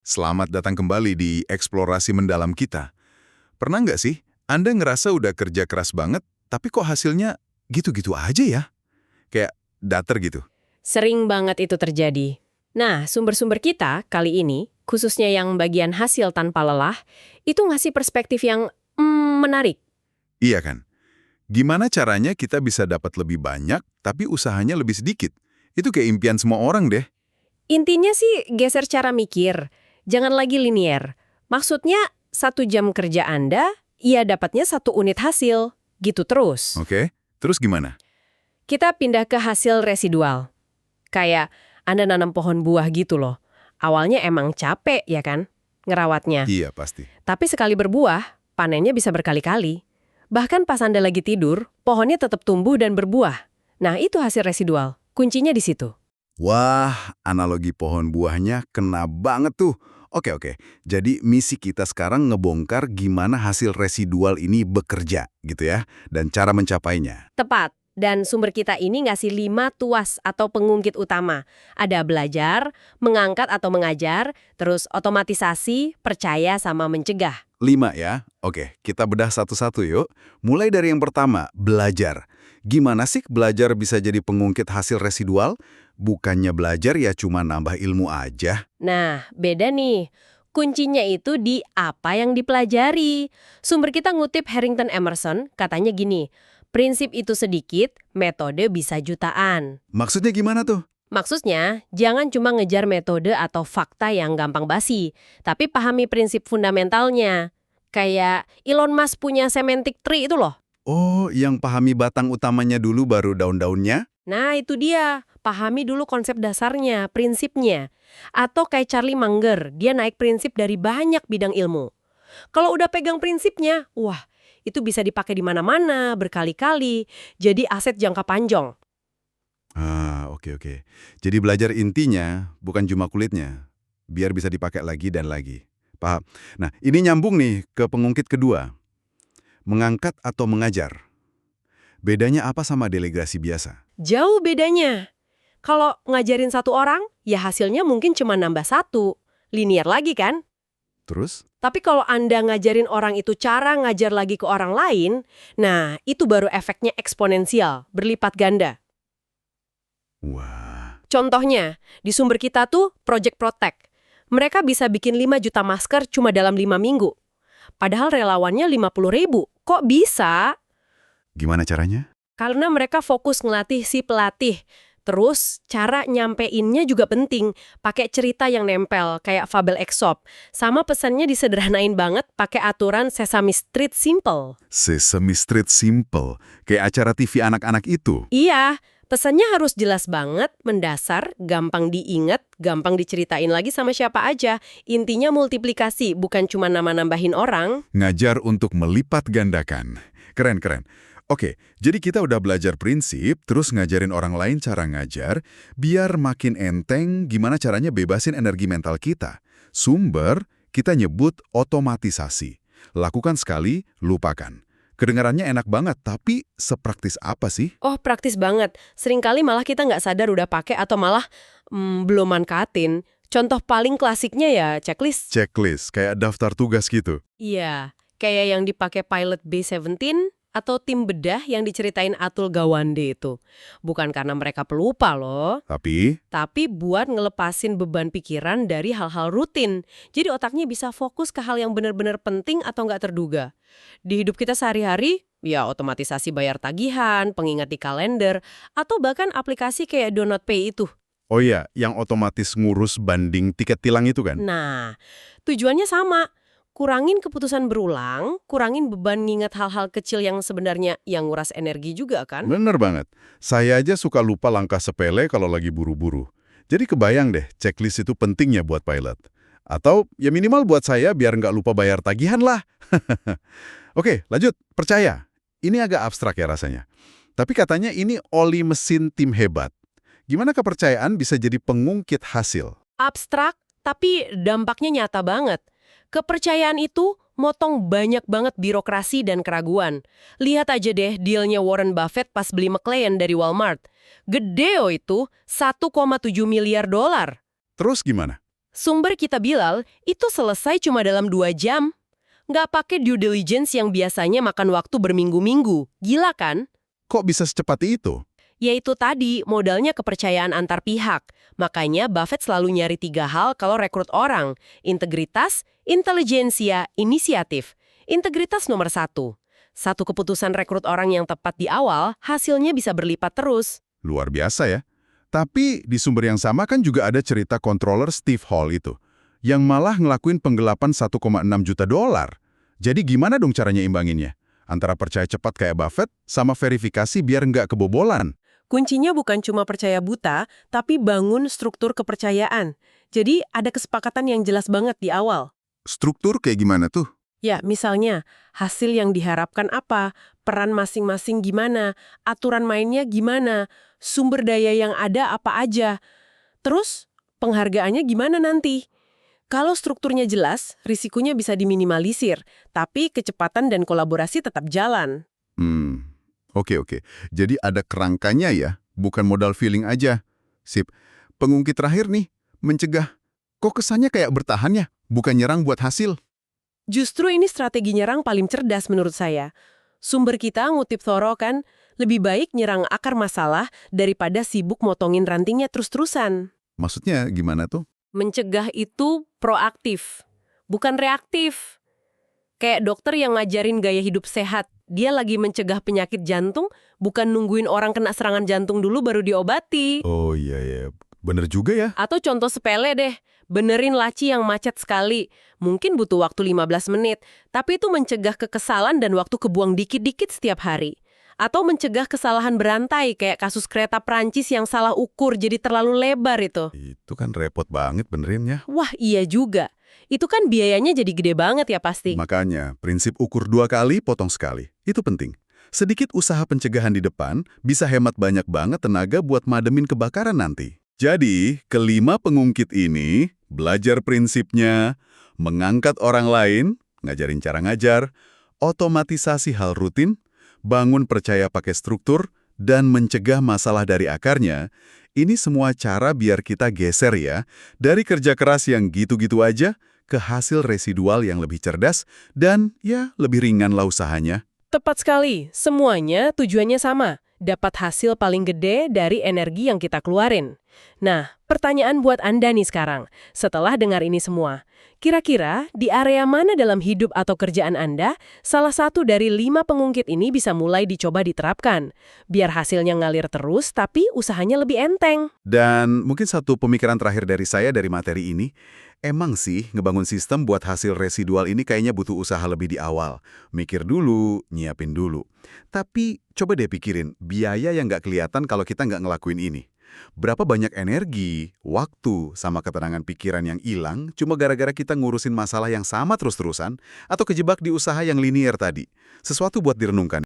Selamat datang kembali di eksplorasi mendalam kita. Pernah nggak sih Anda ngerasa udah kerja keras banget, tapi kok hasilnya gitu-gitu aja ya? Kayak datar gitu. Sering banget itu terjadi. Nah, sumber-sumber kita kali ini, khususnya yang bagian hasil tanpa lelah, itu ngasih perspektif yang menarik. Iya kan? Gimana caranya kita bisa dapat lebih banyak, tapi usahanya lebih sedikit? Itu kayak impian semua orang deh. Intinya sih geser cara mikir, jangan lagi linier. Maksudnya, 1 jam kerja Anda, ya dapatnya 1 unit hasil. Gitu terus. Oke, terus gimana? Kita pindah ke hasil residual. Kayak Anda nanam pohon buah gitu loh. Awalnya emang capek ya kan, ngerawatnya. Iya, pasti. Tapi sekali berbuah, panennya bisa berkali-kali. Bahkan pas Anda lagi tidur, pohonnya tetap tumbuh dan berbuah. Nah, itu hasil residual. Kuncinya di situ. Wah, analogi pohon buahnya kena banget tuh. Oke. Jadi misi kita sekarang ngebongkar gimana hasil residual ini bekerja, gitu ya. Dan cara mencapainya. Tepat. Dan sumber kita ini ngasih 5 tuas atau pengungkit utama. Ada belajar, mengangkat atau mengajar, terus otomatisasi, percaya, sama mencegah. 5 ya? Oke, kita bedah satu-satu yuk. Mulai dari yang pertama, belajar. Gimana sih belajar bisa jadi pengungkit hasil residual? Bukannya belajar ya cuma nambah ilmu aja. Nah, beda nih. Kuncinya itu di apa yang dipelajari. Sumber kita ngutip Harrington Emerson, katanya gini, prinsip itu sedikit, metode bisa jutaan. Maksudnya gimana tuh? Maksudnya, jangan cuma ngejar metode atau fakta yang gampang basi, tapi pahami prinsip fundamentalnya. Kayak Elon Musk punya semantic tree itu loh. Oh, yang pahami batang utamanya dulu baru daun-daunnya? Nah, itu dia. Pahami dulu konsep dasarnya, prinsipnya. Atau kayak Charlie Munger, dia naik prinsip dari banyak bidang ilmu. Kalau udah pegang prinsipnya, wah, itu bisa dipakai di mana-mana, berkali-kali. Jadi aset jangka panjang. Oke. Jadi belajar intinya bukan cuma kulitnya, biar bisa dipakai lagi dan lagi. Paham? Nah, ini nyambung nih ke pengungkit kedua. Mengangkat atau mengajar. Bedanya apa sama delegasi biasa? Jauh bedanya. Kalau ngajarin 1 orang, ya hasilnya mungkin cuma nambah 1. Linear lagi kan? Terus? Tapi kalau Anda ngajarin orang itu cara ngajar lagi ke orang lain, nah itu baru efeknya eksponensial, berlipat ganda. Wah, Contohnya, di sumber kita tuh Project Protect. Mereka bisa bikin 5 juta masker cuma dalam 5 minggu. Padahal relawannya 50.000. Kok bisa? gimana caranya? Karena mereka fokus ngelatih si pelatih. Terus, cara nyampeinnya juga penting. Pakai cerita yang nempel, kayak fabel Aesop. Sama pesannya disederhanain banget, pakai aturan Sesame Street Simple. Sesame Street Simple, kayak acara TV anak-anak itu. Iya, pesannya harus jelas banget, mendasar, gampang diingat, gampang diceritain lagi sama siapa aja. Intinya multiplikasi, bukan cuma nama-nambahin orang. Ngajar untuk melipat gandakan. Keren. Oke, jadi kita udah belajar prinsip, terus ngajarin orang lain cara ngajar, biar makin enteng gimana caranya bebasin energi mental kita. Sumber, kita nyebut otomatisasi. Lakukan sekali, lupakan. Kedengarannya enak banget, tapi sepraktis apa sih? Oh, praktis banget. Seringkali malah kita nggak sadar udah pakai atau malah belum manfaatin. Contoh paling klasiknya ya checklist. Checklist, kayak daftar tugas gitu. Iya, kayak yang dipakai pilot B-17 atau tim bedah yang diceritain Atul Gawande itu. Bukan karena mereka pelupa loh, tapi buat ngelepasin beban pikiran dari hal-hal rutin. Jadi otaknya bisa fokus ke hal yang benar-benar penting atau nggak terduga. Di hidup kita sehari-hari, ya otomatisasi bayar tagihan, pengingat di kalender, atau bahkan aplikasi kayak DonutPay itu. Oh iya, yang otomatis ngurus banding tiket tilang itu kan? Nah, tujuannya sama. Kurangin keputusan berulang, kurangin beban nginget hal-hal kecil yang sebenarnya yang nguras energi juga kan? Bener banget. Saya aja suka lupa langkah sepele kalau lagi buru-buru. Jadi kebayang deh, checklist itu pentingnya buat pilot. Atau ya minimal buat saya biar nggak lupa bayar tagihan lah. Oke, lanjut. Percaya. Ini agak abstrak ya rasanya. Tapi katanya ini oli mesin tim hebat. Gimana kepercayaan bisa jadi pengungkit hasil? Abstrak, tapi dampaknya nyata banget. Kepercayaan itu motong banyak banget birokrasi dan keraguan. Lihat aja deh dealnya Warren Buffett pas beli McLaren dari Walmart. Gede itu, 1,7 miliar dolar. Terus gimana? Sumber kita Bilal itu selesai cuma dalam 2 jam. Nggak pakai due diligence yang biasanya makan waktu berminggu-minggu. Gila kan? Kok bisa secepat itu? Yaitu tadi, modalnya kepercayaan antar pihak. Makanya Buffett selalu nyari 3 hal kalau rekrut orang. Integritas, intelijensia, inisiatif. Integritas nomor 1. Satu keputusan rekrut orang yang tepat di awal, hasilnya bisa berlipat terus. Luar biasa ya. Tapi di sumber yang sama kan juga ada cerita controller Steve Hall itu, yang malah ngelakuin penggelapan 1,6 juta dolar. Jadi gimana dong caranya imbanginnya? Antara percaya cepat kayak Buffett sama verifikasi biar nggak kebobolan. Kuncinya bukan cuma percaya buta, tapi bangun struktur kepercayaan. Jadi ada kesepakatan yang jelas banget di awal. Struktur kayak gimana tuh? Ya, misalnya, hasil yang diharapkan apa, peran masing-masing gimana, aturan mainnya gimana, sumber daya yang ada apa aja. Terus, penghargaannya gimana nanti? Kalau strukturnya jelas, risikonya bisa diminimalisir, tapi kecepatan dan kolaborasi tetap jalan. Oke. Jadi ada kerangkanya ya, bukan modal feeling aja. Sip. Pengungkit terakhir nih, mencegah. Kok kesannya kayak bertahan ya, bukan nyerang buat hasil? Justru ini strategi nyerang paling cerdas menurut saya. Sumber kita ngutip Thoreau kan, lebih baik nyerang akar masalah daripada sibuk motongin rantingnya terus-terusan. Maksudnya gimana tuh? Mencegah itu proaktif, bukan reaktif. Kayak dokter yang ngajarin gaya hidup sehat. Dia lagi mencegah penyakit jantung, bukan nungguin orang kena serangan jantung dulu baru diobati. Oh iya. Bener juga ya. Atau contoh sepele deh, benerin laci yang macet sekali. Mungkin butuh waktu 15 menit, tapi itu mencegah kekesalan dan waktu kebuang dikit-dikit setiap hari. Atau mencegah kesalahan berantai, kayak kasus kereta Prancis yang salah ukur jadi terlalu lebar itu. Itu kan repot banget benerinnya. Wah, iya juga. Itu kan biayanya jadi gede banget ya pasti. Makanya, prinsip ukur 2 kali, potong sekali. Itu penting. Sedikit usaha pencegahan di depan bisa hemat banyak banget tenaga buat mademin kebakaran nanti. Jadi, kelima pengungkit ini, belajar prinsipnya, mengangkat orang lain, ngajarin cara ngajar, otomatisasi hal rutin, bangun percaya pakai struktur, dan mencegah masalah dari akarnya, ini semua cara biar kita geser ya, dari kerja keras yang gitu-gitu aja, ke hasil residual yang lebih cerdas, dan ya lebih ringan lah usahanya. Tepat sekali, semuanya tujuannya sama. Dapat hasil paling gede dari energi yang kita keluarin. Nah, pertanyaan buat Anda nih sekarang, setelah dengar ini semua. Kira-kira di area mana dalam hidup atau kerjaan Anda, salah satu dari 5 pengungkit ini bisa mulai dicoba diterapkan? Biar hasilnya ngalir terus, tapi usahanya lebih enteng. Dan mungkin satu pemikiran terakhir dari saya dari materi ini, emang sih ngebangun sistem buat hasil residual ini kayaknya butuh usaha lebih di awal. Mikir dulu, nyiapin dulu. Tapi coba deh pikirin, biaya yang nggak kelihatan kalau kita nggak ngelakuin ini. Berapa banyak energi, waktu, sama ketenangan pikiran yang hilang cuma gara-gara kita ngurusin masalah yang sama terus-terusan atau kejebak di usaha yang linier tadi. Sesuatu buat direnungkan.